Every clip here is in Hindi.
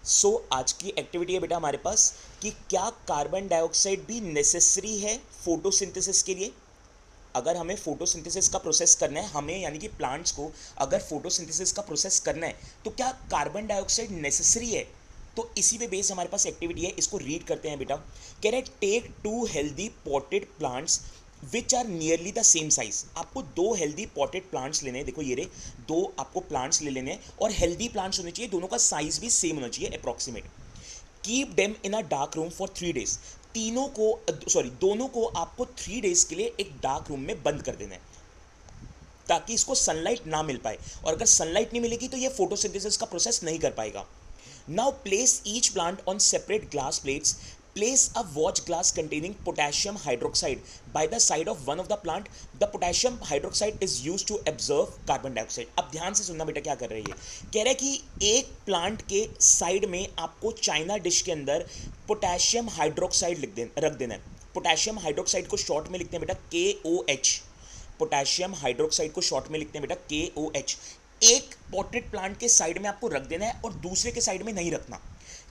आज की एक्टिविटी है बेटा हमारे पास कि क्या कार्बन डाइऑक्साइड भी नेसेसरी है फोटोसिंथेसिस के लिए। अगर हमें फोटोसिंथेसिस का प्रोसेस करना है, हमें यानी कि प्लांट्स को अगर फोटोसिंथेसिस का प्रोसेस करना है तो क्या कार्बन डाइऑक्साइड नेसेसरी है। तो इसी पे बेस हमारे पास एक्टिविटी है, इसको रीड करते हैं बेटा। कह रहे take two healthy potted plants which are nearly the same size. आपको दो हेल्दी पॉटेड प्लांट्स लेने हैं, देखो ये रे, दो आपको प्लांट्स ले लेने हैं और हेल्दी प्लांट्स होने चाहिए, दोनों का साइज भी सेम होना चाहिए approximate. Keep them in a dark room for 3 days। तीनों को दोनों को आपको 3 days के लिए एक डार्क रूम में बंद कर देना है ताकि इसको सनलाइट ना मिल पाए, और अगर सनलाइट नहीं मिलेगी तो ये फोटोसिंथेसिस का प्रोसेस नहीं कर पाएगा। Now place each plant on separate glass plates. Place a watch glass containing potassium hydroxide by the side of one of the plant. The potassium hydroxide is used to absorb carbon dioxide. अब ध्यान से सुनना बेटा क्या कर रही है। कह रहा है कि एक प्लांट के साइड में आपको चाइना डिश के अंदर पोटेशियम हाइड्रोक्साइड रख देना है। पोटेशियम हाइड्रोक्साइड को शॉर्ट में लिखते हैं बेटा KOH। पोटेशियम हाइड्रोक्साइड को शॉर्ट में लिखते हैं बेटा KOH। एक पॉटेड प्लांट के साइड में आपको रख देना है और दूसरे के साइड में नहीं रखना।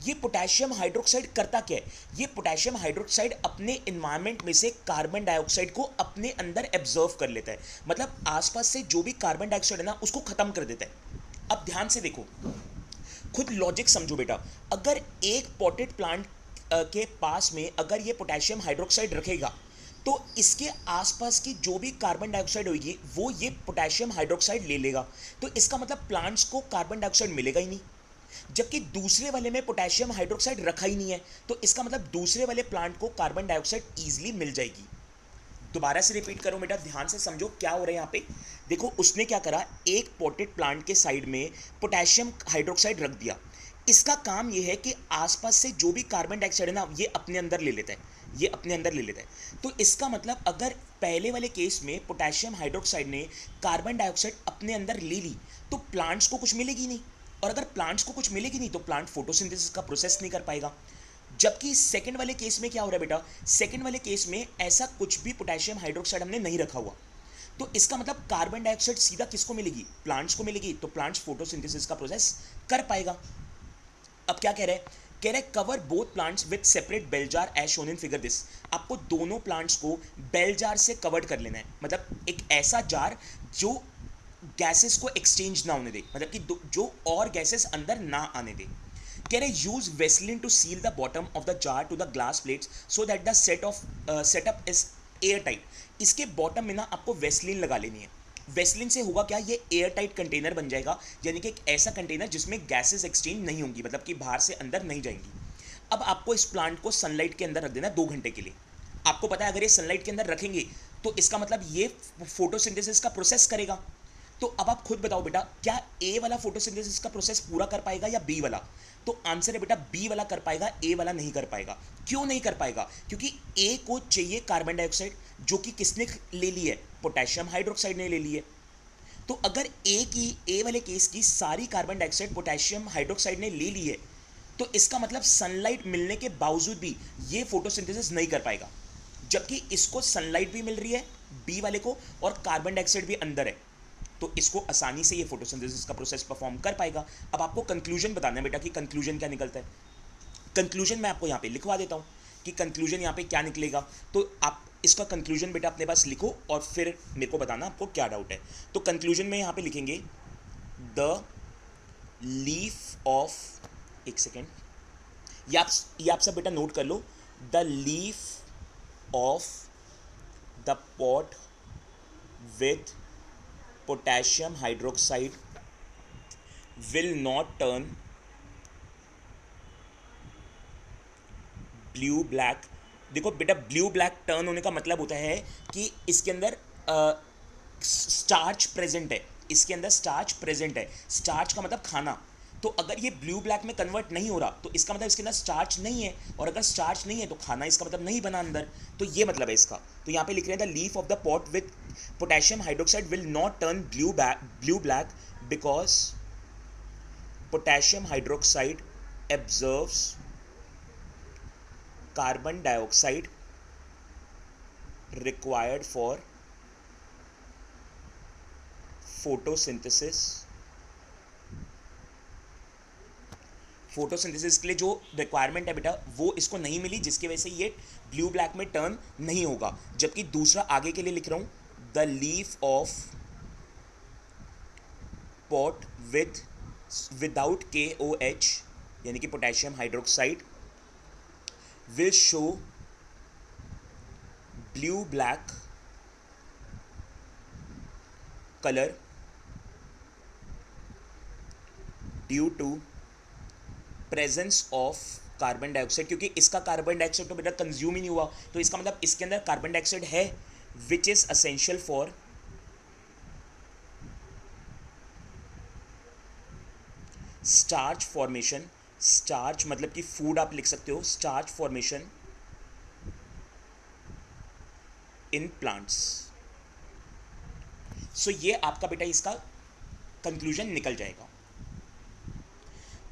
ये पोटेशियम हाइड्रोक्साइड करता क्या है, ये पोटेशियम हाइड्रोक्साइड अपने इन्वायरमेंट में से कार्बन डाइऑक्साइड को अपने अंदर एब्जॉर्व कर लेता है, मतलब आसपास से जो भी कार्बन डाइऑक्साइड है ना उसको खत्म कर देता है। अब ध्यान से देखो, खुद लॉजिक समझो बेटा। अगर एक पॉटेड प्लांट के पास में अगर ये पोटेशियम हाइड्रोक्साइड रखेगा तो इसके आसपास की जो भी कार्बन डाइऑक्साइड होगी वो ये पोटेशियम हाइड्रोक्साइड ले लेगा, तो इसका मतलब प्लांट्स को कार्बन डाइऑक्साइड मिलेगा ही नहीं। जबकि दूसरे वाले में पोटेशियम हाइड्रोक्साइड रखा ही नहीं है, तो इसका मतलब दूसरे वाले प्लांट को कार्बन डाइऑक्साइड ईजिली मिल जाएगी। दोबारा से रिपीट करो बेटा, ध्यान से समझो क्या हो रहा है यहाँ पे। देखो उसने क्या करा, एक पॉटेड प्लांट के साइड में पोटेशियम हाइड्रोक्साइड रख दिया। इसका काम ये है कि आसपास से जो भी कार्बन डाइऑक्साइड है ना ये अपने अंदर ले लेता है, ये अपने अंदर ले लेता है। तो इसका मतलब अगर पहले वाले केस में पोटेशियम हाइड्रोक्साइड ने कार्बन डाइऑक्साइड अपने अंदर ले ली तो प्लांट्स को कुछ मिलेगी नहीं, और अगर प्लांट्स को कुछ मिलेगी नहीं तो प्लांट फोटोसिंथेसिस का प्रोसेस नहीं कर पाएगा। जबकि सेकंड वाले केस में क्या हो रहा है बेटा, सेकंड वाले केस में ऐसा कुछ भी पोटेशियम हाइड्रोक्साइड हमने नहीं रखा हुआ, तो इसका मतलब कार्बन डाइऑक्साइड सीधा किसको मिलेगी, प्लांट्स को मिलेगी, तो प्लांट्स फोटोसिंथेसिस का प्रोसेस कर पाएगा। अब क्या कह रहे हैं, कह रहे cover both plants with separate bell jar as shown in figure this. आपको दोनों प्लांट्स को बेल जार से कवर्ड कर लेना है, मतलब एक ऐसा जार जो गैसेस को एक्सचेंज ना होने दे, मतलब कि जो और गैसेस अंदर ना आने दे। कह रहे use Vaseline to seal the bottom of the jar to the glass plates so that the setup is airtight. इसके बॉटम में ना आपको वेस्लिन लगा लेनी है। वेस्लिन से होगा क्या, ये एयर टाइट कंटेनर बन जाएगा, यानी कि एक ऐसा कंटेनर जिसमें गैसेस एक्सचेंज नहीं होंगी, मतलब कि बाहर से अंदर नहीं जाएंगी। अब आपको इस प्लांट को सनलाइट के अंदर रख देना 2 घंटे के लिए। आपको पता है अगर ये सनलाइट के अंदर रखेंगे तो इसका मतलब ये फोटोसिंथेसिस का प्रोसेस करेगा। तो अब आप खुद बताओ बेटा, क्या ए वाला फोटोसिंथेसिस का प्रोसेस पूरा कर पाएगा या बी वाला। तो आंसर है बेटा बी वाला कर पाएगा, ए वाला नहीं कर पाएगा। क्यों नहीं कर पाएगा, क्योंकि ए को चाहिए कार्बन डाइऑक्साइड जो कि किसने ले ली है, पोटेशियम हाइड्रोक्साइड ने ले ली है। तो अगर ए वाले केस की सारी कार्बन डाइऑक्साइड पोटेशियम हाइड्रोक्साइड ने ले ली है तो इसका मतलब सनलाइट मिलने के बावजूद भी ये फोटोसिंथेसिस नहीं कर पाएगा। जबकि इसको सनलाइट भी मिल रही है बी वाले को और कार्बन डाइऑक्साइड भी अंदर है, तो इसको आसानी से ये फोटोसिंथेसिस का प्रोसेस परफॉर्म कर पाएगा। अब आपको कंक्लूजन बताना है बेटा कि कंक्लूजन क्या निकलता है। कंक्लूजन मैं आपको यहाँ पे लिखवा देता हूँ कि कंक्लूजन यहाँ पे क्या निकलेगा, तो आप इसका कंक्लूजन बेटा अपने पास लिखो और फिर मेरे को बताना आपको क्या डाउट है। तो कंक्लूजन में यहाँ पे लिखेंगे द लीफ ऑफ, एक सेकेंड, ये आप सब बेटा नोट कर लो। The leaf of the pot with potassium hydroxide will not turn blue black. देखो बेटा ब्लू ब्लैक टर्न होने का मतलब होता है कि इसके अंदर स्टार्च प्रेजेंट है, इसके अंदर स्टार्च प्रेजेंट है। स्टार्च का मतलब खाना, तो अगर ये ब्लू ब्लैक में कन्वर्ट नहीं हो रहा तो इसका मतलब इसके अंदर स्टार्च नहीं है, और अगर स्टार्च नहीं है तो खाना इसका मतलब नहीं बना अंदर, तो ये मतलब है इसका। तो यहाँ पे लिख रहे हैं the leaf of the pot with potassium hydroxide will not turn blue black because potassium hydroxide absorbs carbon dioxide required for photosynthesis photosynthesis के लिए जो रिक्वायरमेंट है बेटा वो इसको नहीं मिली, जिसकी वजह से ये ब्लू ब्लैक में टर्न नहीं होगा। जबकि दूसरा आगे के लिए लिख रहा हूं, the leaf of pot without KOH यानी कि potassium hydroxide will show blue black colour due to presence of carbon dioxide, क्योंकि इसका कार्बन डाइऑक्साइड तो बेटा कंज्यूम ही नहीं हुआ, तो इसका मतलब इसके अंदर कार्बन डाइऑक्साइड है, which is essential for starch formation. Starch मतलब कि फूड आप लिख सकते हो, स्टार्च फॉर्मेशन इन प्लांट्स। सो ये आपका बेटा इसका कंक्लूजन निकल जाएगा।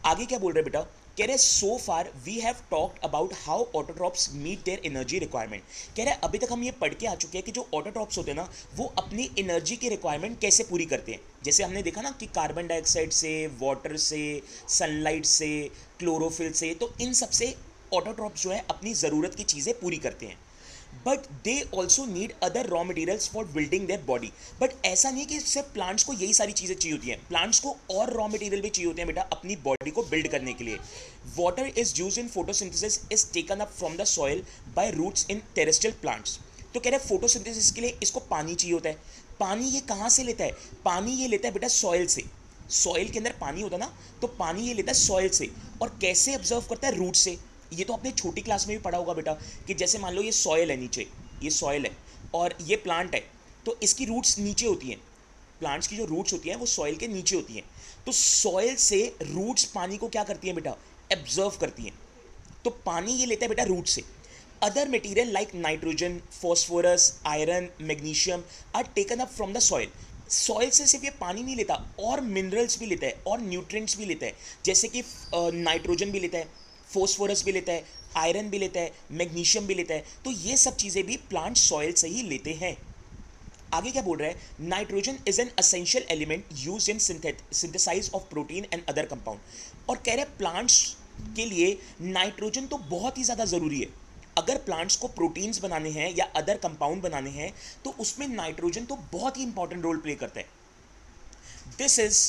आगे क्या बोल रहे बेटा, कह रहे so far we have talked about how autotrophs meet their energy requirement. कह रहे अभी तक हम ये पढ़ के आ चुके हैं कि जो ऑटोट्रॉप्स होते हैं ना वो अपनी एनर्जी की रिक्वायरमेंट कैसे पूरी करते हैं। जैसे हमने देखा ना कि कार्बन डाइऑक्साइड से, वाटर से, सनलाइट से, क्लोरोफिल से, तो इन सब से ऑटोट्रॉप्स जो है अपनी ज़रूरत की चीज़ें पूरी करते हैं। But they also need other raw materials for building their body. But ऐसा नहीं कि सिर्फ प्लांट्स को यही सारी चीज़ें चाहिए होती हैं, प्लांट्स को और रॉ मटेरियल भी चाहिए होते हैं बेटा अपनी बॉडी को बिल्ड करने के लिए। Water is use in photosynthesis is taken up from the soil by roots in terrestrial plants. तो कह रहे हैं फोटोसिंथेसिस के लिए इसको पानी चाहिए होता है। पानी ये कहाँ से लेता है? पानी ये लेता है बेटा सॉइल से। सॉइल के अंदर पानी होता है ना, तो पानी ये लेता है सॉइल से। और कैसे ऑब्जर्व करता है? रूट से। ये तो आपने छोटी क्लास में भी पढ़ा होगा बेटा कि जैसे मान लो ये सॉइल है, नीचे ये सॉइल है और ये प्लांट है, तो इसकी रूट्स नीचे होती हैं। प्लांट्स की जो रूट्स होती हैं वो सॉइल के नीचे होती हैं। तो सॉइल से रूट्स पानी को क्या करती हैं बेटा? एब्जर्व करती हैं। तो पानी ये लेता है बेटा रूट से। Other material like nitrogen, phosphorus, iron, magnesium are taken up from the soil. Soil से सिर्फ ये पानी नहीं लेता, और मिनरल्स भी लेता है और न्यूट्रिएंट्स भी लेता है, जैसे कि नाइट्रोजन भी लेता है, फॉस्फोरस भी लेता है, आयरन भी लेता है, मैग्नीशियम भी लेता है। तो ये सब चीज़ें भी प्लांट सॉइल से ही लेते हैं। आगे क्या बोल रहा है? Nitrogen is an essential element use in synthesise of protein and other compound. और कह रहे प्लांट्स के लिए नाइट्रोजन तो बहुत ही ज़्यादा ज़रूरी है। अगर प्लांट्स को प्रोटीन्स बनाने हैं या अदर कंपाउंड बनाने हैं तो उसमें नाइट्रोजन तो बहुत ही इंपॉर्टेंट रोल प्ले करता है। This is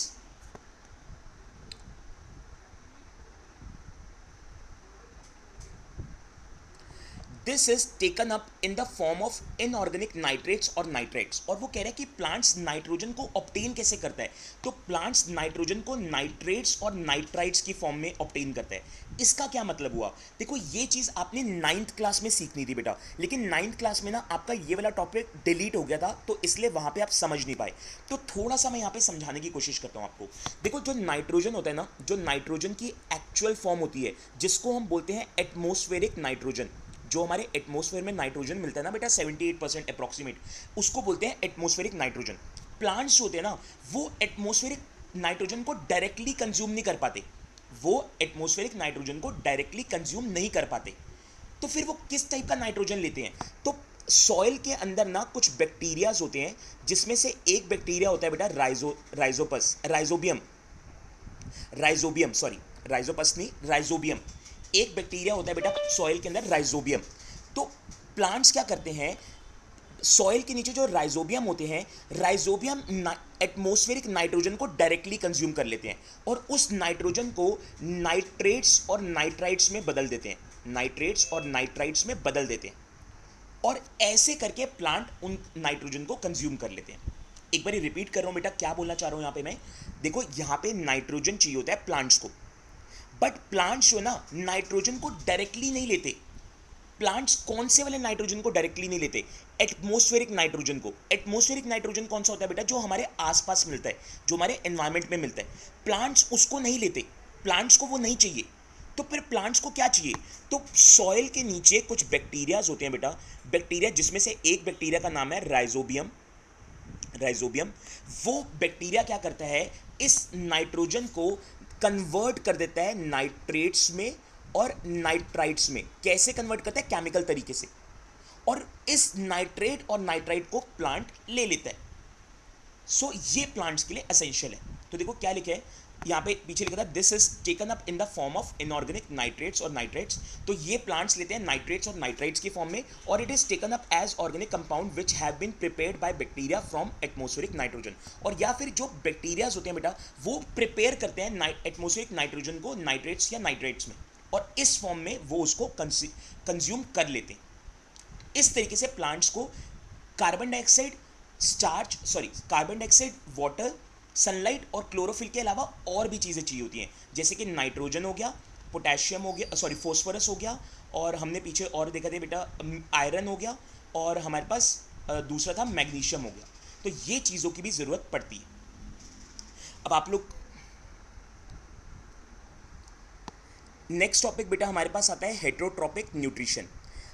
this is taken up in the form of inorganic nitrates और नाइट्राइट्स। और वो कह रहे हैं कि प्लांट्स नाइट्रोजन को ऑब्टेन कैसे करता है? तो प्लांट्स नाइट्रोजन को नाइट्रेट्स और नाइट्राइट्स की फॉर्म में ऑब्टेन करता है। इसका क्या मतलब हुआ? देखो ये चीज़ आपने 9th क्लास में सीखनी थी बेटा, लेकिन 9th क्लास में ना आपका ये वाला टॉपिक डिलीट हो गया था, तो इसलिए वहाँ पे आप समझ नहीं पाए। तो थोड़ा सा मैं यहाँ पे समझाने की कोशिश करता हूँ आपको। देखो जो नाइट्रोजन होता है ना, जो नाइट्रोजन की एक्चुअल फॉर्म होती है जिसको हम बोलते हैं एटमॉस्फेरिक नाइट्रोजन, जो हमारे एटमॉस्फेयर में नाइट्रोजन मिलता है ना बेटा 78% अप्रॉक्सीमेट, उसको बोलते हैं एटमॉस्फेरिक नाइट्रोजन। प्लांट्स होते हैं ना वो एटमॉस्फेरिक नाइट्रोजन को डायरेक्टली कंज्यूम नहीं कर पाते, वो एटमॉस्फेरिक नाइट्रोजन को डायरेक्टली कंज्यूम नहीं कर पाते। तो फिर वो किस टाइप का नाइट्रोजन लेते हैं? तो सॉइल के अंदर ना कुछ बैक्टीरियाज होते हैं, जिसमें से एक बैक्टीरिया होता है बेटा राइजोबियम। एक बैक्टीरिया होता है बेटा सॉइल के अंदर राइजोबियम। तो प्लांट्स क्या करते हैं? सॉइल के नीचे जो राइजोबियम होते हैं, राइजोबियम एटमॉस्फेरिक नाइट्रोजन को डायरेक्टली कंज्यूम कर लेते हैं और उस नाइट्रोजन को नाइट्रेट्स और नाइट्राइट्स में बदल देते हैं, नाइट्रेट्स और नाइट्राइट्स में बदल देते हैं। और ऐसे करके प्लांट उन नाइट्रोजन को कंज्यूम कर लेते हैं। एक बार रिपीट कर रहा हूं बेटा, क्या बोलना चाह रहा हूं यहां पे मैं। देखो यहां पे नाइट्रोजन चाहिए होता है प्लांट्स को, बट प्लांट्स जो ना नाइट्रोजन को डायरेक्टली नहीं लेते। प्लांट्स कौन से वाले नाइट्रोजन को डायरेक्टली नहीं लेते? एटमॉस्फेरिक नाइट्रोजन को। एटमॉस्फेरिक नाइट्रोजन कौन सा होता है बेटा? जो हमारे आसपास मिलता है, जो हमारे एनवायरमेंट में मिलता है। प्लांट्स उसको नहीं लेते, प्लांट्स को वो नहीं चाहिए। तो फिर प्लांट्स को क्या चाहिए? तो सॉइल के नीचे कुछ बैक्टीरियाज होते हैं बेटा, बैक्टीरिया जिसमें से एक बैक्टीरिया का नाम है राइजोबियम। वो बैक्टीरिया क्या करता है? इस नाइट्रोजन को कन्वर्ट कर देता है नाइट्रेट्स में और नाइट्राइट्स में। कैसे कन्वर्ट करता है? केमिकल तरीके से। और इस नाइट्रेट और नाइट्राइट को प्लांट ले लेता है। सो ये प्लांट्स के लिए एसेंशियल है। तो देखो क्या लिखे है, यहाँ पे पीछे लिखा था this is taken up in the form of inorganic nitrates और नाइट्रेट्स। तो ये प्लांट्स लेते हैं नाइट्रेट्स और नाइट्राइट्स की फॉर्म में, और it is taken up as organic compound which have been prepared by bacteria from atmospheric nitrogen. और या फिर जो बैक्टीरियाज होते हैं बेटा वो प्रिपेयर करते हैं एटमोस्फेरिक नाइट्रोजन को नाइट्रेट्स या नाइट्रेट्स में, और इस फॉर्म में वो उसको कंज्यूम कर लेते हैं। इस तरीके से प्लांट्स को carbon dioxide, starch, sorry carbon dioxide, water, sunlight और क्लोरोफिल के अलावा और भी चीज़ें चाहिए होती हैं, जैसे कि नाइट्रोजन हो गया, पोटेशियम हो गया, सॉरी फॉस्फोरस हो गया, और हमने पीछे और देखा था बेटा आयरन हो गया, और हमारे पास दूसरा था मैग्नीशियम हो गया। तो ये चीज़ों की भी ज़रूरत पड़ती है। अब आप लोग नेक्स्ट टॉपिक बेटा हमारे पास आता है हेट्रोट्रॉपिक न्यूट्रिशन।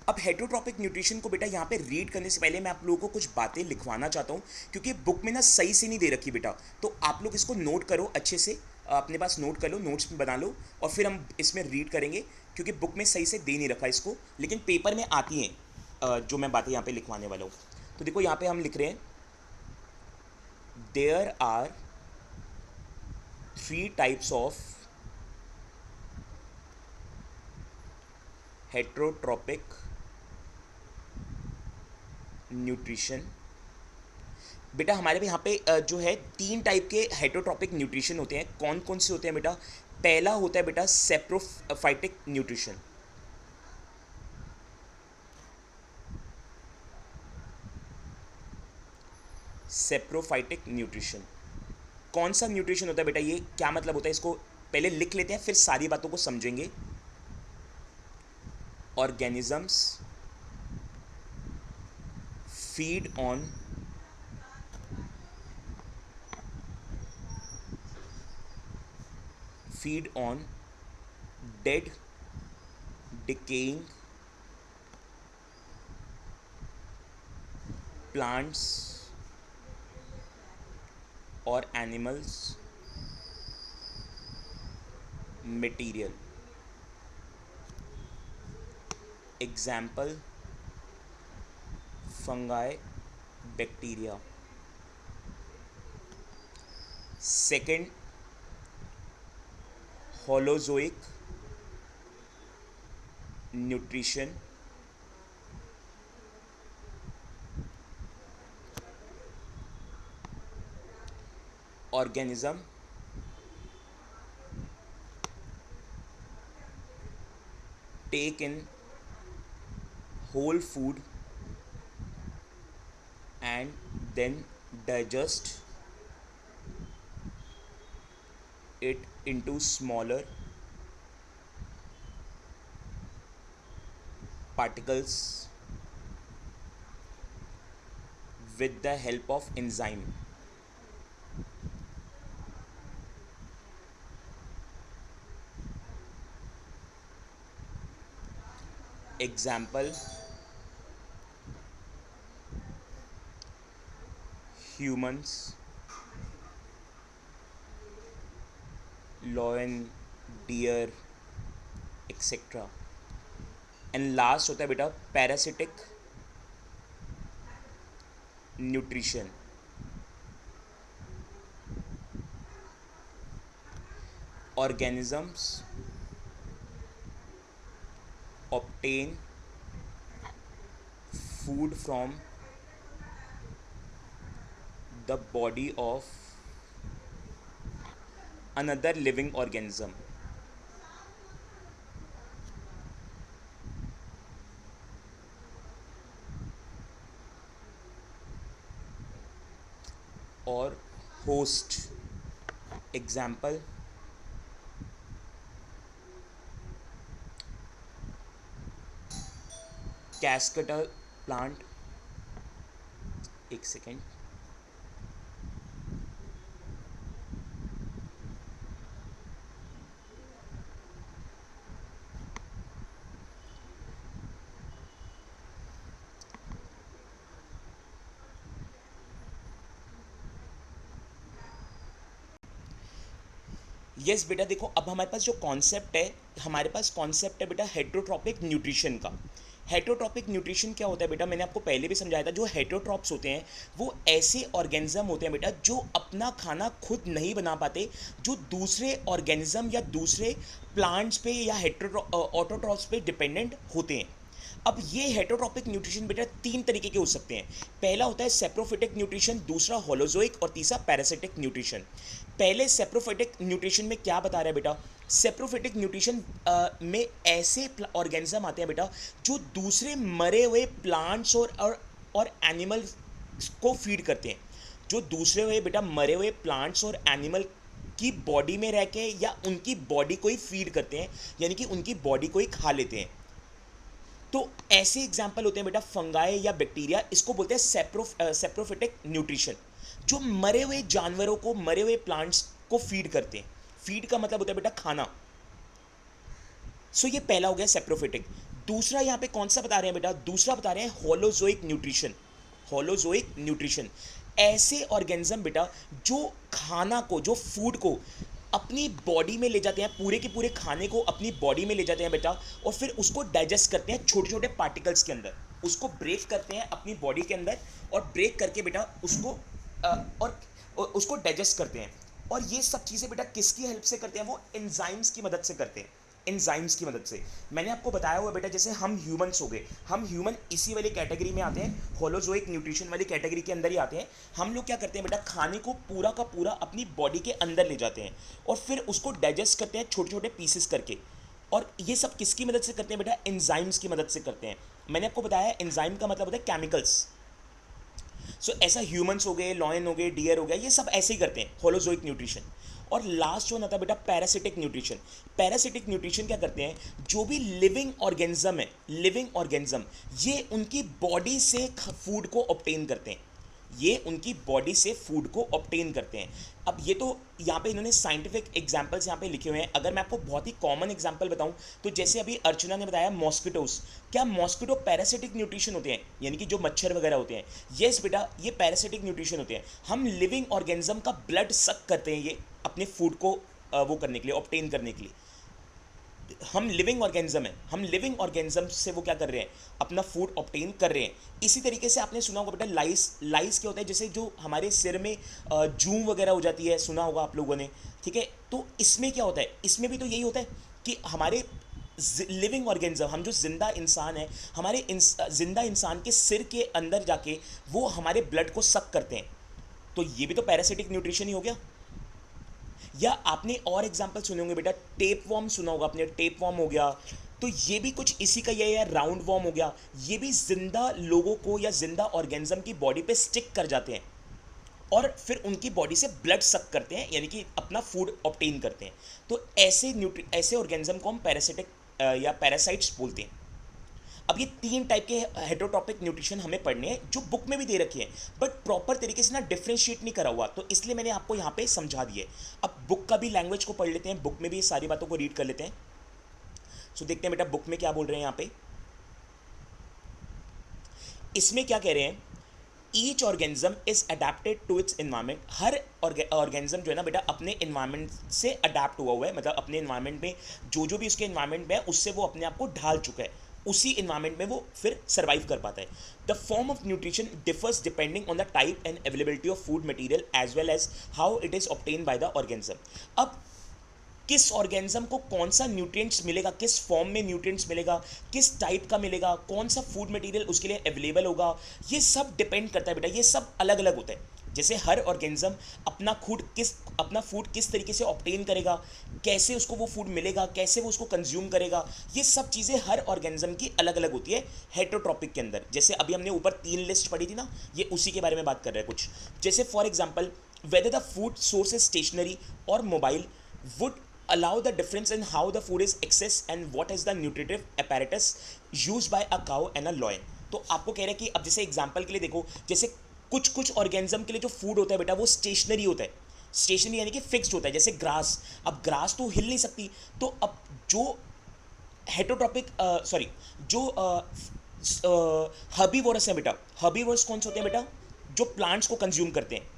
अब हेट्रोट्रॉपिक न्यूट्रिशन को बेटा यहाँ पे रीड करने से पहले मैं आप लोगों को कुछ बातें लिखवाना चाहता हूँ, क्योंकि बुक में ना सही से नहीं दे रखी बेटा, तो आप लोग इसको नोट करो अच्छे से, अपने पास नोट कर लो, नोट्स में बना लो, और फिर हम इसमें रीड करेंगे, क्योंकि बुक में सही से दे नहीं रखा इसको, लेकिन पेपर में आती हैं जो मैं बातें यहाँ पे लिखवाने वाला हूँ। तो देखो यहाँ पे हम लिख रहे हैं there are 3 types of heterotrophic nutrition. बेटा हमारे भी यहाँ पे जो है 3 टाइप के हेट्रोट्रॉपिक न्यूट्रिशन होते हैं। कौन कौन से होते हैं बेटा? पहला होता है बेटा सेप्रोफाइटिक न्यूट्रिशन। सेप्रोफाइटिक न्यूट्रिशन कौन सा न्यूट्रिशन होता है बेटा? ये क्या मतलब होता है, इसको पहले लिख लेते हैं फिर सारी बातों को समझेंगे। Organisms feed on dead, decaying plants or animals material. Example, fungi, bacteria. Second, holozoic nutrition. Organism take in whole food and then digest it into smaller particles with the help of enzyme. Example, humans, lion, deer, etc. And last होता है बेटा parasitic nutrition. Organisms obtain food from the body of another living organism. Or host. Example, cascader plant. एक सेकेंड, यस बेटा देखो अब हमारे पास जो कॉन्सेप्ट है, हमारे पास कॉन्सेप्ट है बेटा हेट्रोट्रॉपिक न्यूट्रिशन का। हेटरोट्रॉपिक न्यूट्रिशन क्या होता है बेटा, मैंने आपको पहले भी समझाया था। जो हेटरोट्रॉप्स होते हैं वो ऐसे ऑर्गेनिज्म होते हैं बेटा जो अपना खाना खुद नहीं बना पाते, जो दूसरे ऑर्गेनिज्म या दूसरे प्लांट्स पे या ऑटोट्रॉप्स पे डिपेंडेंट होते हैं। अब ये हेटरोट्रॉपिक न्यूट्रिशन बेटा तीन तरीके के हो सकते हैं। पहला होता है सेप्रोफिटिक न्यूट्रिशन, दूसरा होलोजोइक और तीसरा पैरासिटिक न्यूट्रिशन। पहले सेप्रोफिटिक न्यूट्रिशन में क्या बता रहा है बेटा, सेप्रोफिटिक न्यूट्रिशन में ऐसे ऑर्गेनिज्म आते हैं बेटा जो दूसरे मरे हुए प्लांट्स और एनिमल्स को फीड करते हैं। जो दूसरे हुए बेटा मरे हुए प्लांट्स और एनिमल की बॉडी में रह के या उनकी बॉडी को ही फीड करते हैं, यानी कि उनकी बॉडी को ही खा लेते हैं। तो ऐसे एग्जाम्पल होते हैं बेटा फंगाई या बैक्टीरिया, इसको बोलते हैं सेप्रोफिटिक न्यूट्रिशन, जो मरे हुए जानवरों को, मरे हुए प्लांट्स को फीड करते हैं। फीड का मतलब होता है बेटा खाना। सो ये पहला हो गया सेप्रोफिटिक। दूसरा यहाँ पे कौन सा बता रहे हैं बेटा, दूसरा बता रहे हैं होलोजोइक न्यूट्रिशन। होलोजोइक न्यूट्रिशन ऐसे ऑर्गेनिज्म बेटा जो खाना को, जो फूड को अपनी बॉडी में ले जाते हैं, पूरे के पूरे खाने को अपनी बॉडी में ले जाते हैं बेटा, और फिर उसको डाइजेस्ट करते हैं छोटे छोटे पार्टिकल्स के अंदर, उसको ब्रेक करते हैं अपनी बॉडी के अंदर, और ब्रेक करके बेटा उसको और उसको डाइजेस्ट करते हैं। और ये सब चीज़ें बेटा किसकी हेल्प से करते हैं, वो एंजाइम्स की मदद से करते हैं। एंजाइम्स की मदद से मैंने आपको बताया हुआ बेटा, जैसे हम ह्यूमंस हो गए, हम ह्यूमन इसी वाली कैटेगरी में आते हैं, होलोजोइक न्यूट्रिशन वाली कैटेगरी के अंदर ही आते हैं। हम लोग क्या करते हैं बेटा, खाने को पूरा का पूरा अपनी बॉडी के अंदर ले जाते हैं और फिर उसको डाइजेस्ट करते हैं छोटे छोटे पीसेस करके। और ये सब किसकी मदद से करते हैं बेटा, एंजाइम्स की मदद से करते हैं। मैंने आपको बताया एंजाइम का मतलब होता है केमिकल्स। सो ऐसा ह्यूमंस हो गए, लॉयन हो गए, डियर हो गया, ये सब ऐसे ही करते हैं होलोजोइक न्यूट्रिशन। और लास्ट जो आता है बेटा पैरासिटिक न्यूट्रिशन। पैरासिटिक न्यूट्रिशन क्या करते हैं, जो भी लिविंग ऑर्गेनिज्म है, लिविंग ऑर्गेनिज्म, ये उनकी बॉडी से फूड को ऑब्टेन करते हैं। ये उनकी बॉडी से फूड को ऑब्टेन करते हैं। अब ये तो यहाँ पे इन्होंने साइंटिफिक एग्जाम्पल्स यहाँ पे लिखे हुए हैं। अगर मैं आपको बहुत ही कॉमन एग्जाम्पल बताऊँ तो जैसे अभी अर्चना ने बताया मॉस्किटोस, क्या मॉस्किटो पैरासिटिक न्यूट्रिशन होते हैं, यानी कि जो मच्छर वगैरह होते हैं। यस बेटा, ये पैरासिटिक न्यूट्रिशन होते हैं। हम लिविंग ऑर्गेनिज्म का ब्लड सक करते हैं ये अपने फूड को वो करने के लिए, ऑब्टेन करने के लिए। हम लिविंग ऑर्गेनिज्म है, हम लिविंग ऑर्गेनिज्म से वो क्या कर रहे हैं, अपना फूड ऑब्टेन कर रहे हैं। इसी तरीके से आपने सुना होगा बेटा लाइस। लाइस क्या होता है, जैसे जो हमारे सिर में जूं वगैरह हो जाती है, सुना होगा आप लोगों ने, ठीक है। तो इसमें क्या होता है, इसमें भी तो यही होता है कि हमारे लिविंग ऑर्गेनिज्म, हम जो जिंदा इंसान है, हमारे जिंदा इंसान के सिर के अंदर जाके वो हमारे ब्लड को सक करते हैं। तो ये भी तो पैरासिटिक न्यूट्रिशन ही हो गया। या आपने और एग्जांपल सुने होंगे बेटा, टेप वॉर्म सुना होगा आपने, टेप वॉर्म हो गया। तो ये भी कुछ इसी का ये है, राउंड वॉर्म हो गया। ये भी जिंदा लोगों को या जिंदा ऑर्गेनिज्म की बॉडी पे स्टिक कर जाते हैं और फिर उनकी बॉडी से ब्लड सक करते हैं, यानी कि अपना फूड ऑब्टेन करते हैं। तो ऐसे ऑर्गेनिज्म को हम पैरासिटिक या पैरासाइट्स बोलते हैं। अब ये तीन टाइप के हेटरोट्रॉपिक न्यूट्रिशन हमें पढ़ने हैं, जो बुक में भी दे रखी है, बट प्रॉपर तरीके से ना डिफ्रेंशिएट नहीं करा हुआ, तो इसलिए मैंने आपको यहाँ पे समझा दिए। अब बुक का भी लैंग्वेज को पढ़ लेते हैं, बुक में भी सारी बातों को रीड कर लेते हैं। सो देखते हैं बेटा बुक में क्या बोल रहे हैं यहाँ पे। इसमें क्या कह रहे हैं, each organism is adapted to its environment. हर ऑर्गेनिज्म जो है ना बेटा अपने इन्वायरमेंट से अडेप्ट हुआ है, मतलब अपने इन्वायरमेंट में जो भी उसके इन्वायरमेंट में है उससे वो अपने आप को ढाल चुका है, उसी इन्वायरमेंट में वो फिर सर्वाइव कर पाता है। The form of nutrition differs depending on the type and availability of food material as well as how it is obtain by the organism. अब किस ऑर्गेनिज्म को कौन सा न्यूट्रिएंट्स मिलेगा, किस फॉर्म में न्यूट्रिएंट्स मिलेगा, किस टाइप का मिलेगा, कौन सा फूड मटेरियल उसके लिए अवेलेबल होगा, ये सब डिपेंड करता है बेटा। ये सब अलग अलग होता है। जैसे हर ऑर्गेनिज्म अपना फूड किस तरीके से ऑब्टेन करेगा, कैसे उसको वो फूड मिलेगा, कैसे वो उसको कंज्यूम करेगा, ये सब चीज़ें हर ऑर्गेनिज्म की अलग अलग होती है हेटरोट्रॉपिक के अंदर। जैसे अभी हमने ऊपर 3 लिस्ट पढ़ी थी ना, ये उसी के बारे में बात कर रहे हैं कुछ। जैसे for example, whether the food source is stationary और mobile would allow the difference in how the food is accessed and what is the nutritive apparatus used by a cow and a lion। तो आपको कह रहे हैं कि अब जैसे एग्जांपल के लिए देखो, जैसे कुछ ऑर्गेनिज्म के लिए जो फूड होता है बेटा वो स्टेशनरी होता है। स्टेशनरी यानी कि फिक्स्ड होता है, जैसे ग्रास। अब ग्रास तो हिल नहीं सकती, तो अब जो हेटरोट्रॉपिक जो हर्बीवोरस है बेटा, हर्बीवोरस कौन से होते हैं बेटा, जो प्लांट्स को कंज्यूम करते हैं।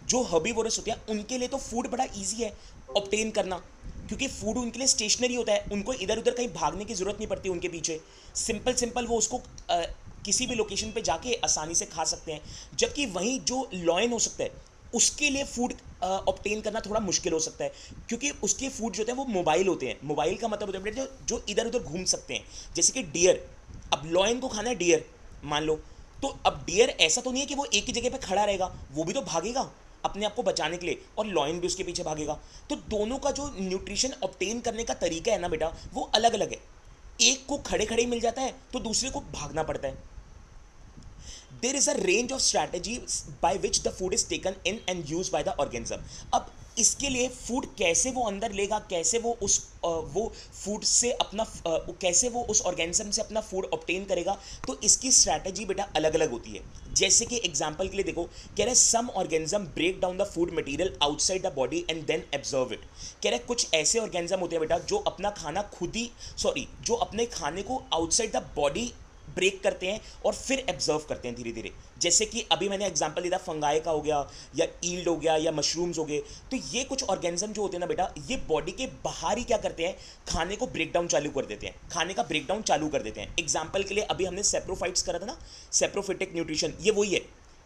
जो हर्बीवोरस होते हैं उनके लिए तो फूड बड़ा इजी है ऑब्टेन करना। क्योंकि फूड उनके लिए स्टेशनरी होता है, उनको इधर उधर कहीं भागने की ज़रूरत नहीं पड़ती उनके पीछे, सिंपल सिंपल वो उसको किसी भी लोकेशन पे जाके आसानी से खा सकते हैं। जबकि वहीं जो लॉयन हो सकता है, उसके लिए फूड ऑब्टेन करना थोड़ा मुश्किल हो सकता है, क्योंकि उसके फूड जो होते हैं वो मोबाइल होते हैं। मोबाइल का मतलब होता है जो इधर उधर घूम सकते हैं, जैसे कि डियर। अब लॉयन को खाना है डियर, मान लो, तो अब डियर ऐसा तो नहीं है कि वो एक ही जगह पे खड़ा रहेगा, वो भी तो भागेगा अपने आप को बचाने के लिए, और लॉयन भी उसके पीछे भागेगा। तो दोनों का जो न्यूट्रिशन ऑब्टेन करने का तरीका है ना बेटा, वो अलग अलग है। एक को खड़े खड़े ही मिल जाता है, तो दूसरे को भागना पड़ता है। There is a range of strategies by which the food is taken in and used by the organism. अब इसके लिए फूड कैसे वो अंदर लेगा, कैसे वो उस वो फूड से अपना कैसे वो उस ऑर्गेनिज्म से अपना फूड ऑब्टेन करेगा, तो इसकी स्ट्रैटेजी बेटा अलग अलग होती है। जैसे कि एग्जांपल के लिए देखो, कह रहे some organism break down the food material outside the body and then absorb it. कह रहे कुछ ऐसे ऑर्गेनिज्म होते हैं बेटा जो अपना खाना खुद ही जो अपने खाने को आउटसाइड द बॉडी ब्रेक करते हैं और फिर एब्जर्व करते हैं धीरे धीरे। जैसे कि अभी मैंने एग्जांपल दिया फंगाई का हो गया, या ईल्ड हो गया, या मशरूम्स हो गए। तो ये कुछ ऑर्गेनिज्म जो होते हैं ना बेटा, ये बॉडी के बाहर ही क्या करते हैं, खाने को ब्रेक डाउन चालू कर देते हैं, खाने का ब्रेक डाउन चालू कर देते हैं। एग्जाम्पल के लिए अभी हमने सेप्रोफाइट्स करा था ना, सेप्रोफिटिक न्यूट्रिशन, ये वही है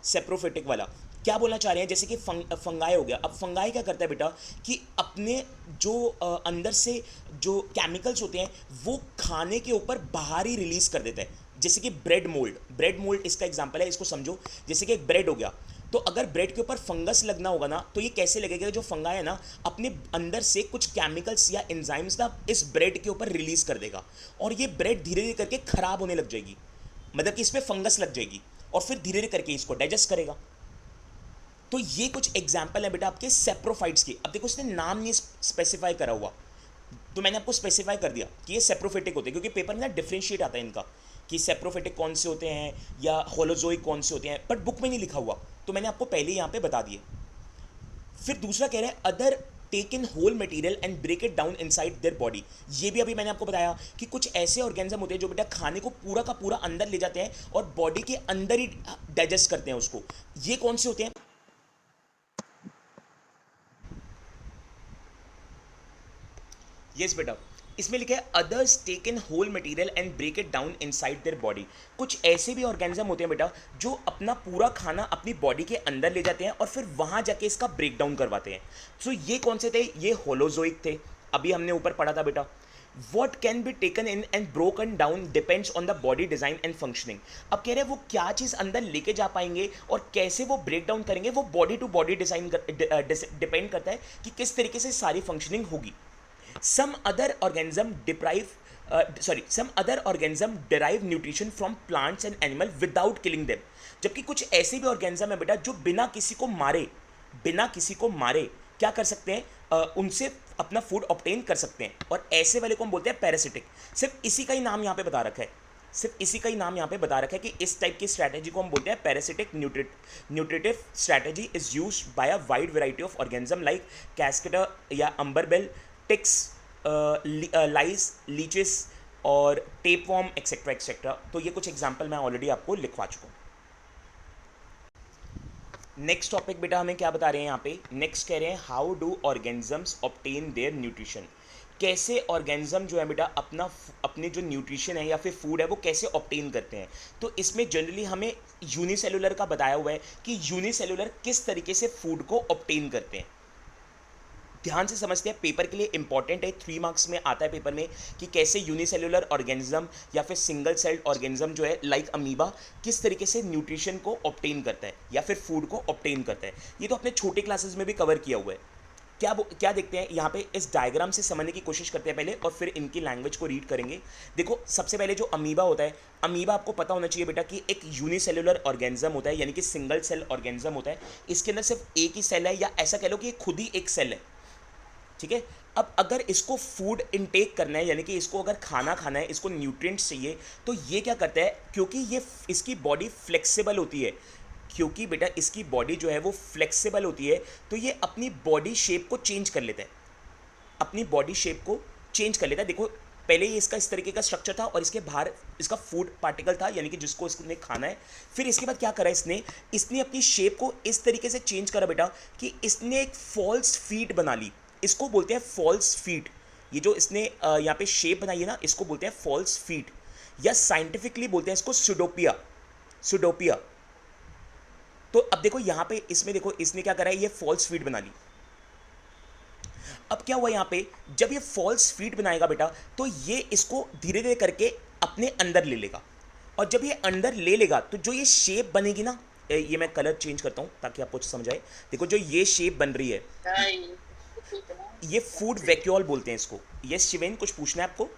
सेप्रोफिटिक वाला। क्या बोलना चाह रहे हैं, जैसे कि फंगाई हो गया। अब फंगाई क्या करता है बेटा, कि अपने जो अंदर से जो केमिकल्स होते हैं वो खाने के ऊपर बाहर ही रिलीज कर देता है। जैसे कि ब्रेड मोल्ड इसका एग्जांपल है, इसको समझो। जैसे कि एक ब्रेड हो गया, तो अगर ब्रेड के ऊपर फंगस लगना होगा ना, तो ये कैसे लगेगा, जो फंगा है ना अपने अंदर से कुछ केमिकल्स या एंजाइम्स ना इस ब्रेड के ऊपर रिलीज कर देगा, और ये ब्रेड धीरे धीरे करके खराब होने लग जाएगी, मतलब कि इसमें फंगस लग जाएगी, और फिर धीरे धीरे करके इसको डाइजेस्ट करेगा। तो ये कुछ एग्जाम्पल है बेटा आपके सेप्रोफाइट्स की। अब देखो इसने नाम नहीं स्पेसिफाई करा हुआ, तो मैंने आपको स्पेसिफाई कर दिया कि ये सेप्रोफिटिक होते हैं, क्योंकि पेपर में ना डिफरेंशिएट आता है इनका कि सेप्रोफिटिक कौन से होते हैं या होलोजोइक कौन से होते हैं, बट बुक में नहीं लिखा हुआ, तो मैंने आपको पहले यहाँ पे बता दिए। फिर दूसरा कह रहे हैं other take in whole material and break it down inside their body. ये भी अभी मैंने आपको बताया कि कुछ ऐसे ऑर्गेनिज्म होते हैं जो बेटा खाने को पूरा का पूरा अंदर ले जाते हैं और बॉडी के अंदर ही डाइजेस्ट करते हैं उसको। ये कौन से होते हैं, यस बेटा, इसमें लिखा है others take in whole material and break it down inside their body. कुछ ऐसे भी ऑर्गेनिज्म होते हैं बेटा जो अपना पूरा खाना अपनी बॉडी के अंदर ले जाते हैं और फिर वहां जाके इसका ब्रेक डाउन करवाते हैं। सो ये कौन से थे, ये होलोजोइक थे, अभी हमने ऊपर पढ़ा था बेटा। What can be taken in and broken down depends on the body design and functioning. अब कह रहे हैं वो क्या चीज़ अंदर लेके जा पाएंगे और कैसे वो ब्रेक डाउन करेंगे, वो body to body design depend करता है कि किस तरीके से सारी फंक्शनिंग होगी। Some other organism derive nutrition from plants and animal without killing them। जबकि कुछ ऐसे भी ऑर्गेनिज्म है बेटा जो बिना किसी को मारे क्या कर सकते हैं, उनसे अपना फूड ऑब्टेन कर सकते हैं, और ऐसे वाले को हम बोलते हैं पैरासिटिक। सिर्फ इसी का ही नाम यहाँ पे बता रखा है, कि इस टाइप की स्ट्रैटेजी को हम बोलते हैं parasitic nutritive strategy is used by a wide variety of organism like cuscuta या अंबरबेल, टिक्स, लाइस, लीचेस और टेपवॉर्म एक्सेट्रा एक्सेट्रा। तो ये कुछ एग्जांपल मैं ऑलरेडी आपको लिखवा चुका हूँ। नेक्स्ट टॉपिक बेटा हमें क्या बता रहे हैं यहाँ पे, नेक्स्ट कह रहे हैं how do organisms obtain their nutrition. कैसे ऑर्गेनिज्म जो है बेटा अपने जो न्यूट्रिशन है या फिर फूड है वो कैसे ऑब्टेन करते हैं। तो इसमें जनरली हमें यूनिसेलुलर का बताया हुआ है कि यूनिसेलुलर किस तरीके से फूड को ऑब्टेन करते हैं। ध्यान से समझते हैं, पेपर के लिए इंपॉर्टेंट है, 3 मार्क्स में आता है पेपर में कि कैसे यूनिसेलुलर ऑर्गेनिज्म या फिर सिंगल सेल्ड ऑर्गेनिज्म जो है लाइक अमीबा किस तरीके से न्यूट्रिशन को ऑब्टेन करता है या फिर फूड को ऑब्टेन करता है। ये तो अपने छोटे क्लासेस में भी कवर किया हुआ है। क्या देखते हैं यहाँ पे, इस डायग्राम से समझने की कोशिश करते हैं पहले और फिर इनकी लैंग्वेज को रीड करेंगे। देखो सबसे पहले जो अमीबा होता है, अमीबा आपको पता होना चाहिए बेटा कि एक यूनिसेलुलर ऑर्गेनिज्म होता है, यानी कि सिंगल सेल ऑर्गेनिज्म होता है। इसके अंदर सिर्फ एक ही सेल है, या ऐसा कह लो कि खुद ही एक सेल है, ठीक है। अब अगर इसको फूड इनटेक करना है, यानी कि इसको अगर खाना खाना है, इसको न्यूट्रिएंट्स चाहिए, तो ये क्या करता है, क्योंकि ये इसकी बॉडी फ्लेक्सिबल होती है, क्योंकि बेटा इसकी बॉडी जो है वो फ्लेक्सिबल होती है, तो ये अपनी बॉडी शेप को चेंज कर लेता है, देखो पहले ही इसका इस तरीके का स्ट्रक्चर था और इसके बाहर इसका फूड पार्टिकल था, यानी कि जिसको इसने खाना है। फिर इसके बाद क्या करा इसने अपनी शेप को इस तरीके से चेंज करा बेटा कि इसने एक फॉल्स फीट बना ली। इसको बोलते हैं फॉल्स फीट। ये जो इसने यहाँ पे शेप बनाई है ना, इसको बोलते हैं फॉल्स फीट, या साइंटिफिकली बोलते हैं इसको सुडोपिया। सुडोपिया। तो अब देखो यहाँ पे इसमें देखो इसने क्या करा है, ये फॉल्स फीट बना ली। अब क्या हुआ यहाँ पे, जब ये फॉल्स फीट बनाएगा बेटा, तो ये इसको धीरे धीरे करके अपने अंदर ले लेगा, और जब ये अंदर ले लेगा तो जो ये शेप बनेगी ना, ये मैं कलर चेंज करता हूँ ताकि आपको समझ आए। देखो जो ये शेप बन रही है, ये फूड वैक्यूल बोलते हैं इसको। यस शिवेन, कुछ पूछना है आपको?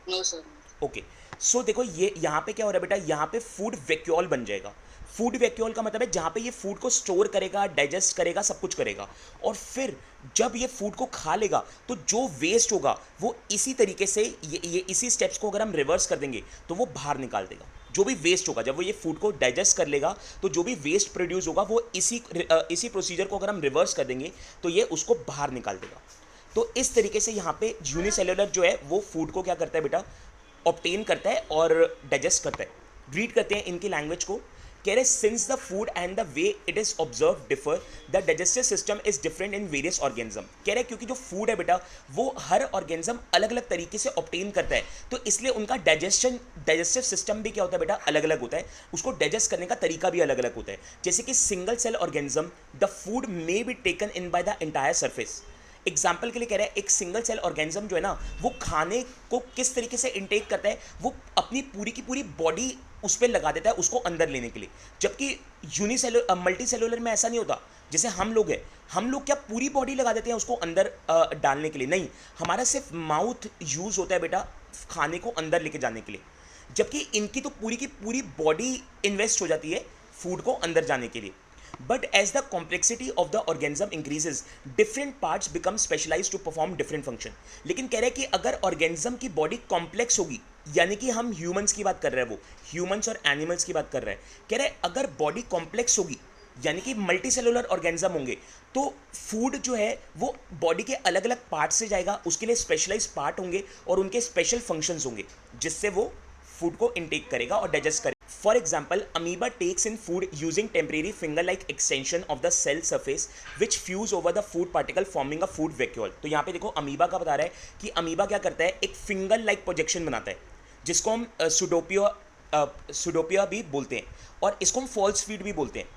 No sir. ओके, सो देखो ये यहाँ पे क्या हो रहा है बेटा, यहाँ पे फूड वैक्यूल बन जाएगा। फूड वैक्यूल का मतलब है जहाँ पे ये फूड को स्टोर करेगा, डाइजेस्ट करेगा, सब कुछ करेगा, और फिर जब ये फूड को खा लेगा तो जो वेस्ट होगा वो इसी तरीके से ये इसी स्टेप्स को अगर हम रिवर्स कर देंगे तो वो बाहर निकाल देगा। जो भी वेस्ट होगा, जब वो ये फूड को डाइजेस्ट कर लेगा तो जो भी वेस्ट प्रोड्यूस होगा वो इसी प्रोसीजर को अगर हम रिवर्स कर देंगे तो ये उसको बाहर निकाल देगा। तो इस तरीके से यहाँ पे यूनिसेलुलर जो है वो फूड को क्या करता है बेटा, ऑब्टेन करता है और डाइजेस्ट करता है। रीड करते हैं इनकी लैंग्वेज को। कह रहे since the food and the way it is observe differ, the digestive system is different in various organism. कह रहे क्योंकि जो फूड है बेटा वो हर ऑर्गेनिज्म अलग अलग तरीके से ऑब्टेन करता है, तो इसलिए उनका डाइजेस्टिव सिस्टम भी क्या होता है बेटा, अलग अलग होता है। उसको डाइजेस्ट करने का तरीका भी अलग अलग होता है। जैसे कि single cell organism, the food may be taken in by the entire surface. Example के लिए कह रहा है एक सिंगल सेल ऑर्गेनिज्म जो है ना, वो खाने को किस तरीके से इनटेक करता है, वो अपनी पूरी की पूरी बॉडी उस पर लगा देता है उसको अंदर लेने के लिए। जबकि मल्टी सेलुलर में ऐसा नहीं होता। जैसे हम लोग हैं, हम लोग क्या पूरी बॉडी लगा देते हैं उसको अंदर डालने के लिए? नहीं, हमारा सिर्फ माउथ यूज होता है बेटा खाने को अंदर लेके जाने के लिए। जबकि इनकी तो पूरी की पूरी बॉडी इन्वेस्ट हो जाती है फूड को अंदर जाने के लिए। But as the complexity of the organism increases, different parts become specialized to perform different function. लेकिन कह रहे हैं कि अगर organism की बॉडी कॉम्प्लेक्स होगी, यानी कि हम ह्यूमंस की बात कर रहे हैं, वो ह्यूमंस और एनिमल्स की बात कर रहे हैं, कह रहे हैं अगर बॉडी कॉम्प्लेक्स होगी यानी कि मल्टी सेलुलर ऑर्गेनिज्म होंगे, तो फूड जो है वो बॉडी के अलग अलग पार्ट से जाएगा, उसके लिए स्पेशलाइज पार्ट होंगे और उनके स्पेशल फंक्शंस होंगे जिससे वो फूड को इनटेक करेगा और डाइजेस्ट करेगा। For example, amoeba takes in food using temporary finger-like extension of the cell surface which fuse over the food particle forming a food vacuole. तो यहाँ पे देखो अमीबा का बता रहा है कि अमीबा क्या करता है, एक फिंगर लाइक प्रोजेक्शन बनाता है जिसको हम सुडोपिया भी बोलते हैं, और इसको हम फॉल्स फीड भी बोलते हैं।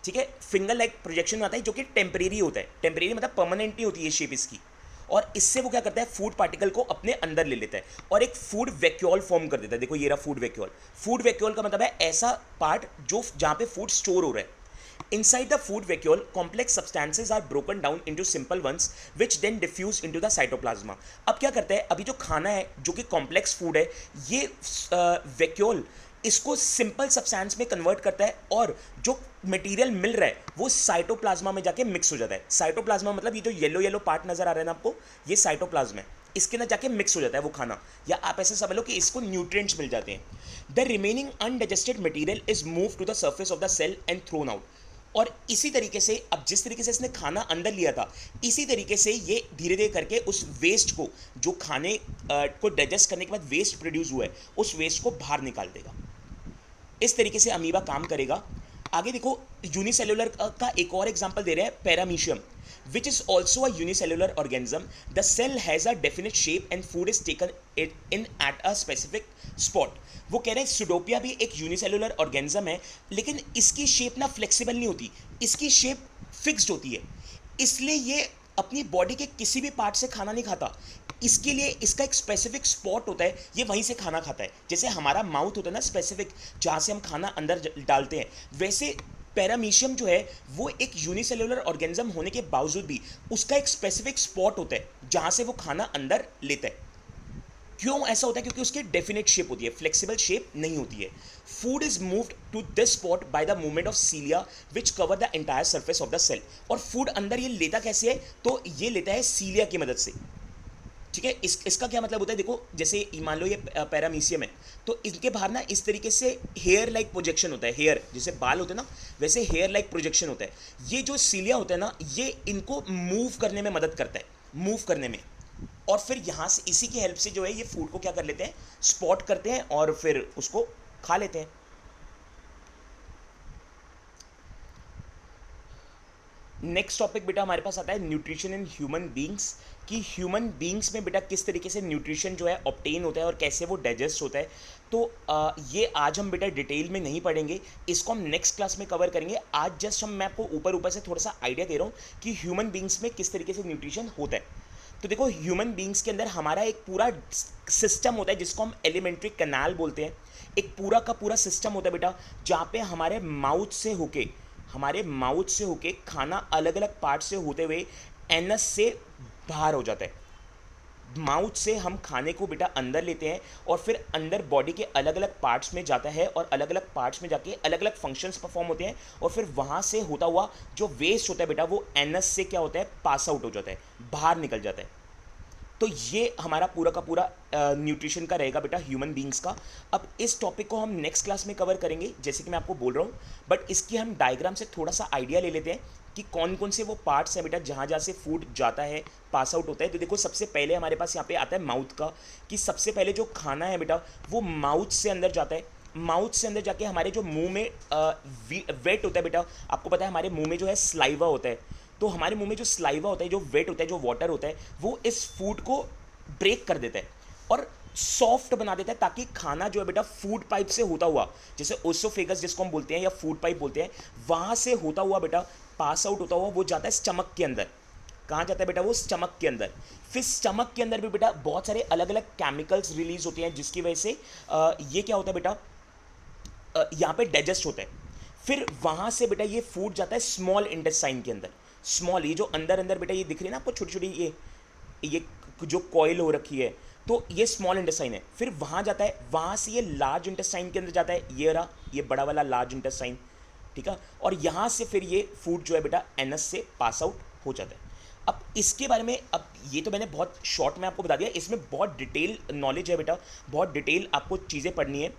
ठीक है, फिंगर लाइक प्रोजेक्शन आता है जो कि टेम्परेरी होता है। टेम्परेरी मतलब परमानेंट नहीं होती है शेप इसकी, और इससे वो क्या करता है, फूड पार्टिकल को अपने अंदर ले लेता है और एक फूड वैक्यूल फॉर्म कर देता है। देखो ये रहा फूड वैक्यूल। फूड वैक्यूल का मतलब है ऐसा पार्ट जो जहाँ पे फूड स्टोर हो रहा है। Inside the food vacuole, complex substances are broken down into simple ones, which then diffuse into the cytoplasma. अब क्या करता है, अभी जो खाना है जो कि कॉम्प्लेक्स फूड है, ये वैक्यूल इसको सिंपल सब्सटेंस में कन्वर्ट करता है, और जो मटेरियल मिल रहा है वो साइटोप्लाज्मा में जाके मिक्स हो जाता है। साइटोप्लाज्मा मतलब ये जो येलो येलो पार्ट नजर आ रहा है ना आपको, ये साइटोप्लाज्म है, इसके अंदर जाके मिक्स हो जाता है वो खाना, या आप ऐसे समझ लो कि इसको न्यूट्रिएंट्स मिल जाते हैं। The remaining undigested material is move to the surface of the cell and thrown out. और इसी तरीके से अब जिस तरीके से इसने खाना अंदर लिया था, इसी तरीके से ये धीरे धीरे करके उस वेस्ट को, जो खाने को डाइजेस्ट करने के बाद वेस्ट प्रोड्यूस हुआ है, उस वेस्ट को बाहर निकाल देगा। इस तरीके से अमीबा काम करेगा। आगे देखो, यूनिसेलुलर का एक और एग्जांपल दे रहे हैं, paramecium, which is also a unicellular organism. The cell has a definite shape and food is taken in at a specific spot. वो कह रहे हैं सुडोपिया भी एक यूनिसेलुलर ऑर्गेनिज्म है, लेकिन इसकी शेप ना फ्लेक्सिबल नहीं होती, इसकी शेप फिक्स्ड होती है, इसलिए ये अपनी बॉडी के किसी भी पार्ट से खाना नहीं खाता। इसके लिए इसका एक स्पेसिफिक स्पॉट होता है, ये वहीं से खाना खाता है। जैसे हमारा माउथ होता है ना स्पेसिफिक, जहाँ से हम खाना अंदर डालते हैं, वैसे पैरामीशियम जो है वो एक यूनिसेलुलर ऑर्गेनिज्म होने के बावजूद भी उसका एक स्पेसिफिक स्पॉट होता है जहाँ से वो खाना अंदर लेता है। क्यों ऐसा होता है? क्योंकि उसकी डेफिनेट शेप होती है, फ्लेक्सिबल शेप नहीं होती है। Food is moved to this spot by the movement of cilia which cover the entire surface of the cell. और फूड अंदर ये लेता कैसे है? तो ये लेता है सीलिया की मदद से। ठीक है, इसका क्या मतलब होता है? देखो, जैसे मान लो ये पैरामीशियम है, तो इनके बाहर ना इस तरीके से हेयर लाइक प्रोजेक्शन होता है। हेयर जैसे बाल होते हैं ना, वैसे हेयर लाइक प्रोजेक्शन होता है। ये जो सीलिया होता है ना, ये इनको मूव करने में मदद करता है, मूव करने में। और फिर यहाँ से इसी की हेल्प से जो है ये फूड को क्या कर लेते हैं, स्पॉट करते हैं और फिर उसको खा लेते हैं। नेक्स्ट टॉपिक बेटा हमारे पास आता है न्यूट्रिशन इन ह्यूमन बींग्स, कि ह्यूमन बींग्स में बेटा किस तरीके से न्यूट्रिशन जो है ऑब्टेन होता है और कैसे वो डाइजेस्ट होता है। तो ये आज हम बेटा डिटेल में नहीं पढ़ेंगे, इसको हम नेक्स्ट क्लास में कवर करेंगे। आज जस्ट मैं आपको ऊपर ऊपर से थोड़ा सा आइडिया दे रहा हूँ कि ह्यूमन बींग्स में किस तरीके से न्यूट्रिशन होता है। तो देखो, ह्यूमन बींग्स के अंदर हमारा एक पूरा सिस्टम होता है जिसको हम एलिमेंट्री कैनाल बोलते हैं। एक पूरा का पूरा सिस्टम होता है बेटा, जहाँ पे हमारे माउथ से होके खाना अलग अलग पार्ट से होते हुए एनस से बाहर हो जाता है। माउथ से हम खाने को बेटा अंदर लेते हैं और फिर अंदर बॉडी के अलग अलग पार्ट्स में जाता है और अलग अलग पार्ट्स में जाके अलग अलग फंक्शंस परफॉर्म होते हैं और फिर वहाँ से होता हुआ जो वेस्ट होता है बेटा वो एनस से क्या होता है, पास आउट हो जाता है, बाहर निकल जाता है। तो ये हमारा पूरा का पूरा न्यूट्रिशन का रहेगा बेटा ह्यूमन बींग्स का। अब इस टॉपिक को हम नेक्स्ट क्लास में कवर करेंगे जैसे कि मैं आपको बोल रहा हूँ, बट इसकी हम डायग्राम से थोड़ा सा आइडिया ले लेते हैं कि कौन कौन से वो पार्ट्स हैं बेटा जहाँ जहाँ से फूड जाता है, पास आउट होता है। तो देखो, सबसे पहले हमारे पास यहाँ पे आता है माउथ का, कि सबसे पहले जो खाना है बेटा वो माउथ से अंदर जाता है। माउथ से अंदर जाके हमारे जो मुंह में वेट होता है बेटा, आपको पता है हमारे मुंह में जो है स्लाइवा होता है। तो हमारे मुंह में जो स्लाइवा होता है, जो वेट होता है, जो वाटर होता है, वो इस फूड को ब्रेक कर देता है और सॉफ्ट बना देता है, ताकि खाना जो है बेटा फूड पाइप से होता हुआ, जैसे ओसोफेगस जिसको हम बोलते हैं या फूड पाइप बोलते हैं, वहाँ से होता हुआ बेटा पास आउट होता हुआ वो जाता है स्टमक के अंदर। कहाँ जाता है बेटा वो? स्टमक के अंदर। फिर स्टमक के अंदर भी बेटा बहुत सारे अलग अलग केमिकल्स रिलीज होते हैं जिसकी वजह से ये क्या होता है बेटा, यहाँ पे डाइजेस्ट होता है। फिर वहाँ से बेटा ये फूड जाता है स्मॉल इंटेस्टाइन के अंदर। स्मॉल, ये जो अंदर अंदर बेटा ये दिख रही है ना आपको, छोटी छोटी ये जो कॉइल हो रखी है, तो ये स्मॉल इंटेस्टाइन है। फिर वहाँ जाता है, वहाँ से ये लार्ज इंटेस्टाइन के अंदर जाता है, ये रहा ये बड़ा वाला लार्ज इंटेस्टाइन, ठीक है। और यहाँ से फिर ये फूड जो है बेटा एनस से पास आउट हो जाता है। अब इसके बारे में, अब ये तो मैंने बहुत शॉर्ट में आपको बता दिया, इसमें बहुत डिटेल नॉलेज है बेटा, बहुत डिटेल आपको चीज़ें पढ़नी है।